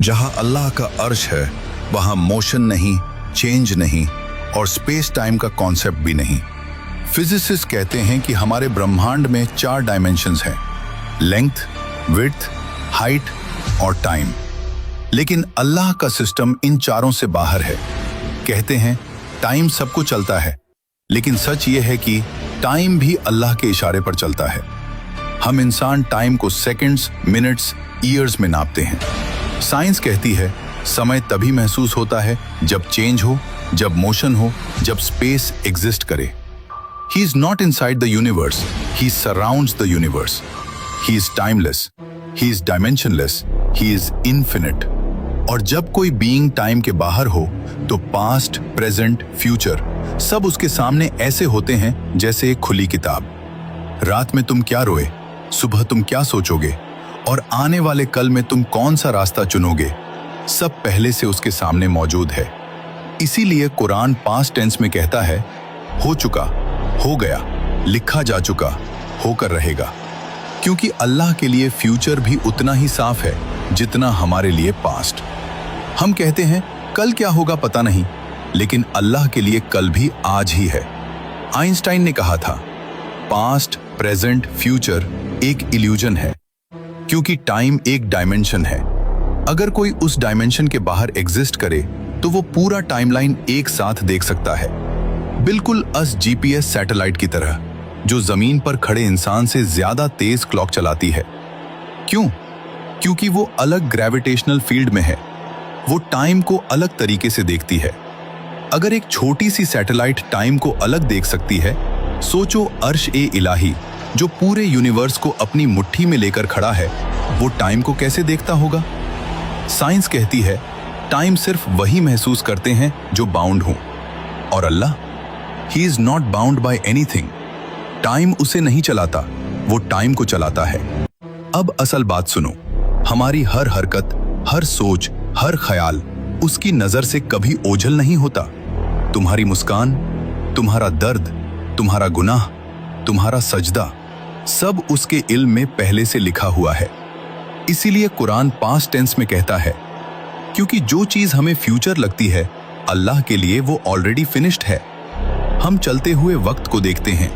जहां अल्लाह का अर्श है वहां मोशन नहीं, चेंज नहीं और स्पेस टाइम का कॉन्सेप्ट भी नहीं। फिजिसिस्ट कहते हैं कि हमारे ब्रह्मांड में 4 डायमेंशंस हैं, लेंथ, विड्थ, हाइट और टाइम। लेकिन अल्लाह का सिस्टम इन चारों से बाहर है। कहते हैं टाइम सबको चलता है, लेकिन सच ये है कि टाइम भी अल्लाह के इशारे पर चलता है। हम इंसान टाइम को सेकंड्स, मिनट्स, ईयर्स में नापते हैं। साइंस कहती है समय तभी महसूस होता है जब चेंज हो, जब मोशन हो, जब स्पेस एग्जिस्ट करे। He is not inside the universe, he surrounds the universe. He is timeless, he is dimensionless, he is infinite. और जब कोई बीइंग टाइम के बाहर हो तो पास्ट, प्रेजेंट, फ्यूचर सब उसके सामने ऐसे होते हैं जैसे एक खुली किताब। रात में तुम क्या रोए, सुबह तुम क्या सोचोगे और आने वाले कल में तुम कौन सा रास्ता चुनोगे, सब पहले से उसके सामने मौजूद है। इसीलिए कुरान पास्ट टेंस में कहता है हो चुका, हो गया, लिखा जा चुका, होकर रहेगा। क्योंकि अल्लाह के लिए फ्यूचर भी उतना ही साफ है जितना हमारे लिए पास्ट। हम कहते हैं कल क्या होगा पता नहीं, लेकिन अल्लाह के लिए कल भी आज ही है। आइंस्टाइन ने कहा था पास्ट, प्रेजेंट, फ्यूचर एक इल्यूजन है, क्योंकि टाइम एक डायमेंशन है। अगर कोई उस डायमेंशन के बाहर एग्जिस्ट करे तो वो पूरा टाइमलाइन एक साथ देख सकता है, बिल्कुल जीपीएस सैटेलाइट की तरह, जो जमीन पर खड़े इंसान से ज्यादा तेज क्लॉक चलाती है। क्यों? क्योंकि वो अलग ग्रेविटेशनल फील्ड में है, वो टाइम को अलग तरीके से देखती है। अगर एक छोटी सी सैटेलाइट टाइम को अलग देख सकती है, सोचो अर्श ए इलाही जो पूरे यूनिवर्स को अपनी मुट्ठी में लेकर खड़ा है, वो टाइम को कैसे देखता होगा? साइंस कहती है टाइम सिर्फ वही महसूस करते हैं जो बाउंड हों, और अल्लाह, he is not bound by anything. Time उसे नहीं चलाता, वो टाइम को चलाता है। अब असल बात सुनो, हमारी हर हरकत, हर सोच, हर ख्याल उसकी नजर से कभी ओझल नहीं होता। तुम्हारी मुस्कान, तुम्हारा दर्द, तुम्हारा गुनाह, तुम्हारा सजदा, सब उसके इल्म में पहले से लिखा हुआ है। इसीलिए कुरान पास्ट टेंस में कहता है, क्योंकि जो चीज हमें फ्यूचर लगती है अल्लाह के लिए वो ऑलरेडी फिनिश्ड है। हम चलते हुए वक्त को देखते हैं,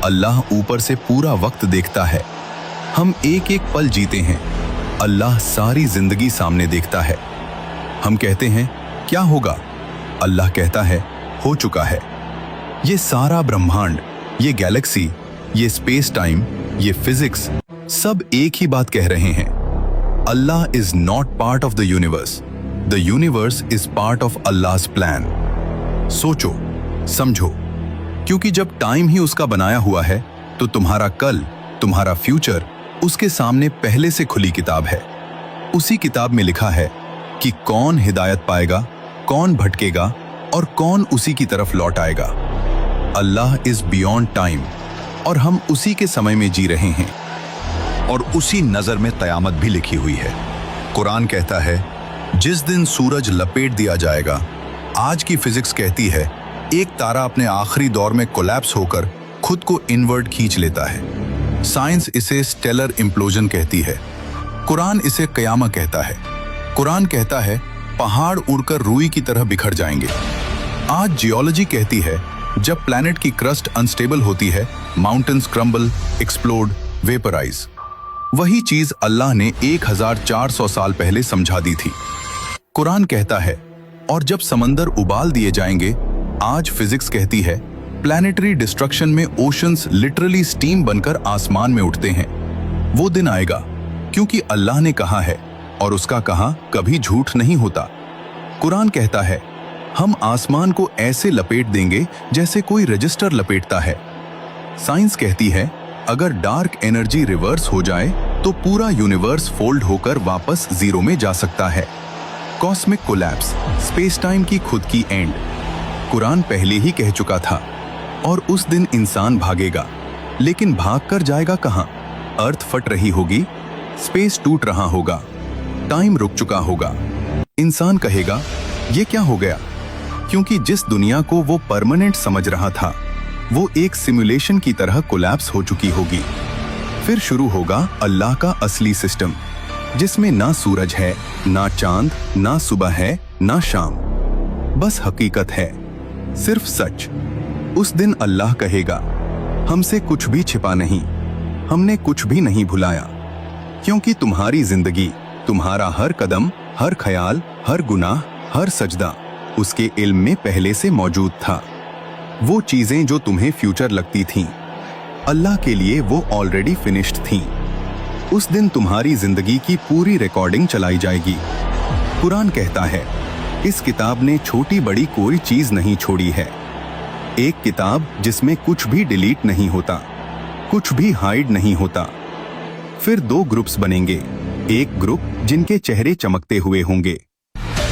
अल्लाह ऊपर से पूरा वक्त देखता है। हम एक एक पल जीते हैं, अल्लाह सारी जिंदगी सामने देखता है। हम कहते हैं क्या होगा, अल्लाह कहता है हो चुका है। ये सारा ब्रह्मांड, ये गैलेक्सी, ये स्पेस टाइम, ये फिजिक्स सब एक ही बात कह रहे हैं, अल्लाह is not part of the universe, the universe is part of अल्लाह's प्लान। सोचो, समझो, क्योंकि जब टाइम ही उसका बनाया हुआ है तो तुम्हारा कल, तुम्हारा फ्यूचर उसके सामने पहले से खुली किताब है। उसी किताब में लिखा है कि कौन हिदायत पाएगा, कौन भटकेगा और कौन उसी की तरफ लौट आएगा। अल्लाह इज बियॉन्ड टाइम और हम उसी के समय में जी रहे हैं, और उसी नजर में कयामत भी लिखी हुई है। कुरान कहता है जिस दिन सूरज लपेट दिया जाएगा, आज की फिजिक्स कहती है एक तारा अपने आखिरी दौर में कोलैप्स होकर खुद को इनवर्ट खींच लेता है। साइंस इसे स्टेलर इम्प्लोजन कहती है, कुरान इसे कयामत कहता है। कुरान कहता है पहाड़ उड़कर रुई की तरह बिखर जाएंगे। आज जियोलॉजी कहती है जब प्लैनेट की क्रस्ट अनस्टेबल होती है, माउंटेन्स क्रम्बल, एक्सप्लोड, वेपराइज। वही चीज अल्लाह ने 1400 साल पहले समझा दी थी। कुरान कहता है और जब समंदर उबाल दिए जाएंगे, आज फिजिक्स कहती है प्लैनेटरी डिस्ट्रक्शन में ओशंस लिटरली स्टीम बनकर आसमान में उठते हैं। वो दिन आएगा क्योंकि अल्लाह ने कहा है और उसका कहा कभी झूठ नहीं होता। कुरान कहता है हम आसमान को ऐसे लपेट देंगे जैसे कोई रजिस्टर लपेटता है। साइंस कहती है अगर डार्क एनर्जी रिवर्स हो जाए तो पूरा यूनिवर्स फोल्ड होकर वापस जीरो में जा सकता है। कॉस्मिक कोलैप्स, स्पेस टाइम की खुद की एंड। कुरान पहले ही कह चुका था, और उस दिन इंसान भागेगा, लेकिन भाग कर जाएगा कहां? अर्थ फट रही होगी, स्पेस टूट रहा होगा, टाइम रुक चुका होगा। इंसान कहेगा ये क्या हो गया, क्योंकि जिस दुनिया को वो परमानेंट समझ रहा था वो एक सिमुलेशन की तरह कोलैप्स हो चुकी होगी। फिर शुरू होगा अल्लाह का असली सिस्टम, जिसमें ना सूरज है, ना चांद, ना सुबह है, ना शाम, बस हकीकत है, सिर्फ सच। उस दिन अल्लाह कहेगा, हमसे कुछ भी छिपा नहीं, हमने कुछ भी नहीं भुलाया, क्योंकि तुम्हारी जिंदगी, तुम्हारा हर कदम, हर ख्याल, हर गुनाह, हर सजदा उसके इल्म में पहले से मौजूद था। वो चीजें जो तुम्हें फ्यूचर लगती थीं, अल्लाह के लिए वो ऑलरेडी फिनिश्ड थीं। उस दिन तुम्हारी जिंदगी की पूरी रिकॉर्डिंग चलाई जाएगी। कुरान कहता है, इस किताब ने छोटी बड़ी कोई चीज नहीं छोड़ी है। एक किताब जिसमें कुछ भी डिलीट नहीं होता, कुछ भी हाइड नहीं होता। फिर दो ग्रुप्स बनेंगे, एक ग्रुप जिनके चेहरे चमकते हुए होंगे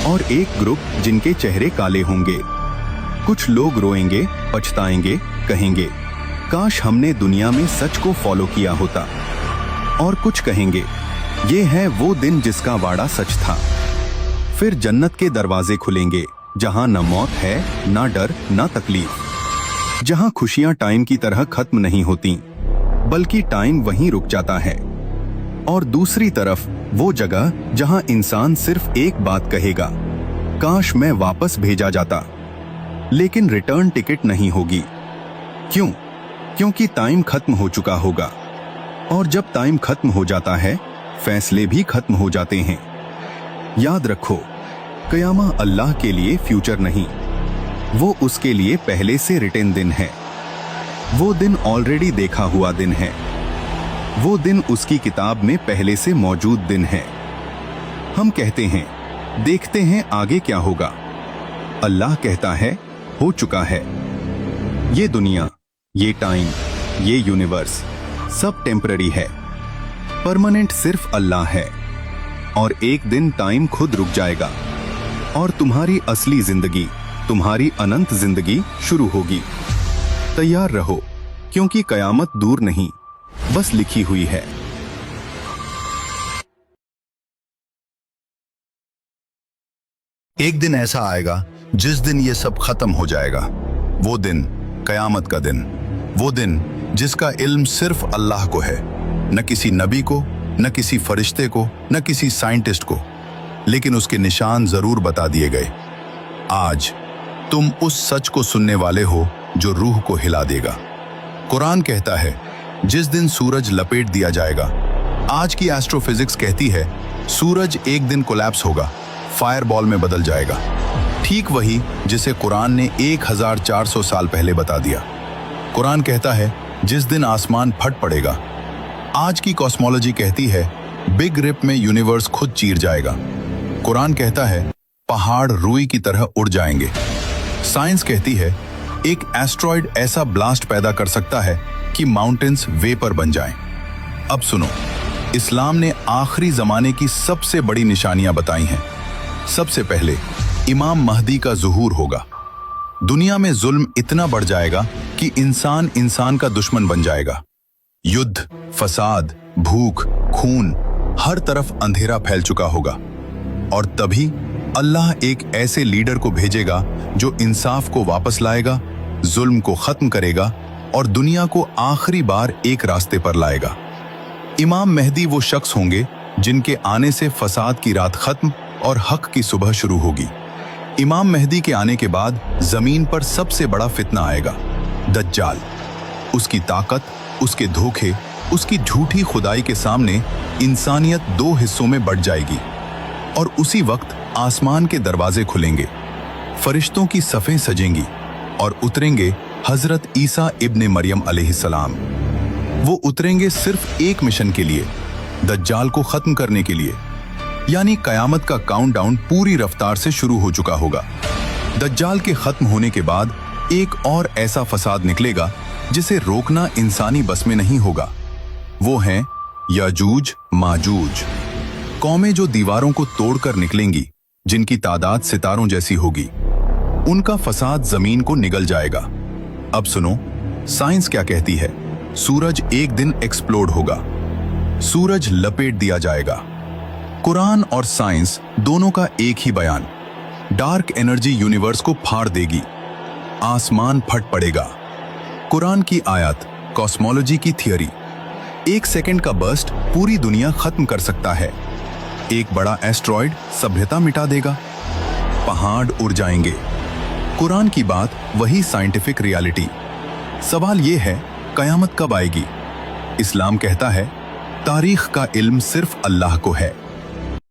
और एक ग्रुप जिनके चेहरे काले होंगे। कुछ लोग रोएंगे, पछताएंगे, कहेंगे, काश हमने दुनिया में सच को फॉलो किया होता। और कुछ कहेंगे, ये है वो दिन जिसका वादा सच था। फिर जन्नत के दरवाजे खुलेंगे, जहां न मौत है, ना डर, ना तकलीफ, जहां खुशियां टाइम की तरह खत्म नहीं होती, बल्कि टाइम वहीं रुक जाता है। और दूसरी तरफ वो जगह जहां इंसान सिर्फ एक बात कहेगा, काश मैं वापस भेजा जाता, लेकिन रिटर्न टिकट नहीं होगी। क्यों? क्योंकि टाइम खत्म हो चुका होगा। और जब टाइम खत्म हो जाता है, फैसले भी खत्म हो जाते हैं। याद रखो, क़यामा अल्लाह के लिए फ्यूचर नहीं, वो उसके लिए पहले से रिटन दिन है। वो दिन ऑलरेडी देखा हुआ दिन है। वो दिन उसकी किताब में पहले से मौजूद दिन है। हम कहते हैं, देखते हैं आगे क्या होगा। अल्लाह कहता है, हो चुका है। ये दुनिया, ये टाइम, ये यूनिवर्स सब टेम्पररी है। परमानेंट सिर्फ अल्लाह है। और एक दिन टाइम खुद रुक जाएगा और तुम्हारी असली जिंदगी, तुम्हारी अनंत जिंदगी शुरू होगी। तैयार रहो, क्योंकि कयामत दूर नहीं, बस लिखी हुई है। एक दिन ऐसा आएगा जिस दिन ये सब खत्म हो जाएगा। वो दिन कयामत का दिन, वो दिन जिसका इल्म सिर्फ अल्लाह को है, न किसी नबी को, न किसी फरिश्ते को, न किसी साइंटिस्ट को, लेकिन उसके निशान जरूर बता दिए गए। आज तुम उस सच को सुनने वाले हो जो रूह को हिला देगा। कुरान कहता है, जिस दिन सूरज लपेट दिया जाएगा। आज की एस्ट्रोफिजिक्स कहती है, सूरज एक दिन कोलैप्स होगा, फायरबॉल में बदल जाएगा। ठीक वही जिसे कुरान ने 1400 साल पहले बता दिया। कुरान कहता है, जिस दिन आसमान फट पड़ेगा। आज की कॉस्मोलॉजी कहती है, बिग रिप में यूनिवर्स खुद चीर जाएगा। कुरान कहता है, पहाड़ रुई की तरह उड़ जाएंगे। साइंस कहती है, एक एस्ट्रॉइड ऐसा ब्लास्ट पैदा कर सकता है कि माउंटेन्स वेपर बन जाएं। अब सुनो, इस्लाम ने आखिरी जमाने की सबसे बड़ी निशानियां बताई हैं। सबसे पहले इमाम महदी का ज़ुहूर होगा। दुनिया में जुल्म इतना बढ़ जाएगा कि इंसान इंसान का दुश्मन बन जाएगा। युद्ध, फसाद, भूख, खून, हर तरफ अंधेरा फैल चुका होगा। और तभी अल्लाह एक ऐसे लीडर को भेजेगा जो इंसाफ को वापस लाएगा, जुल्म को खत्म करेगा और दुनिया को आखिरी बार एक रास्ते पर लाएगा। इमाम मेहदी वो शख्स होंगे जिनके आने से फसाद की रात खत्म और हक की सुबह शुरू होगी। इमाम मेहदी के आने के बाद जमीन पर सबसे बड़ा फितना आएगा, दज्जाल। उसकी ताकत, उसके धोखे, उसकी झूठी खुदाई के सामने इंसानियत दो हिस्सों में बढ़ जाएगी। और उसी वक्त आसमान के दरवाजे खुलेंगे, फरिश्तों की सफ़ें सजेंगी और उतरेंगे हजरत ईसा इब्ने मरियम अलैहिस्सलाम। वो उतरेंगे सिर्फ एक मिशन के लिए, दज्जाल को खत्म करने के लिए। यानी कयामत का काउंटडाउन पूरी रफ्तार से शुरू हो चुका होगा। दज्जाल के खत्म होने के बाद एक और ऐसा फसाद निकलेगा जिसे रोकना इंसानी बस में नहीं होगा। वो हैं याजूज माजूज, कौमें जो दीवारों को तोड़कर निकलेंगी, जिनकी तादाद सितारों जैसी होगी। उनका फसाद जमीन को निगल जाएगा। अब सुनो, साइंस क्या कहती है। सूरज एक दिन एक्सप्लोड होगा, सूरज लपेट दिया जाएगा। कुरान और साइंस दोनों का एक ही बयान, डार्क एनर्जी यूनिवर्स को फाड़ देगी, आसमान फट पड़ेगा। कुरान की आयत, कॉस्मोलॉजी की थियरी, 1 सेकंड का बर्स्ट पूरी दुनिया खत्म कर सकता है। एक बड़ा एस्ट्रॉइड सभ्यता मिटा देगा, पहाड़ उड़ जाएंगे। कुरान की बात वही साइंटिफिक रियलिटी। सवाल ये है, कयामत कब आएगी? इस्लाम कहता है तारीख का इल्म सिर्फ अल्लाह को है।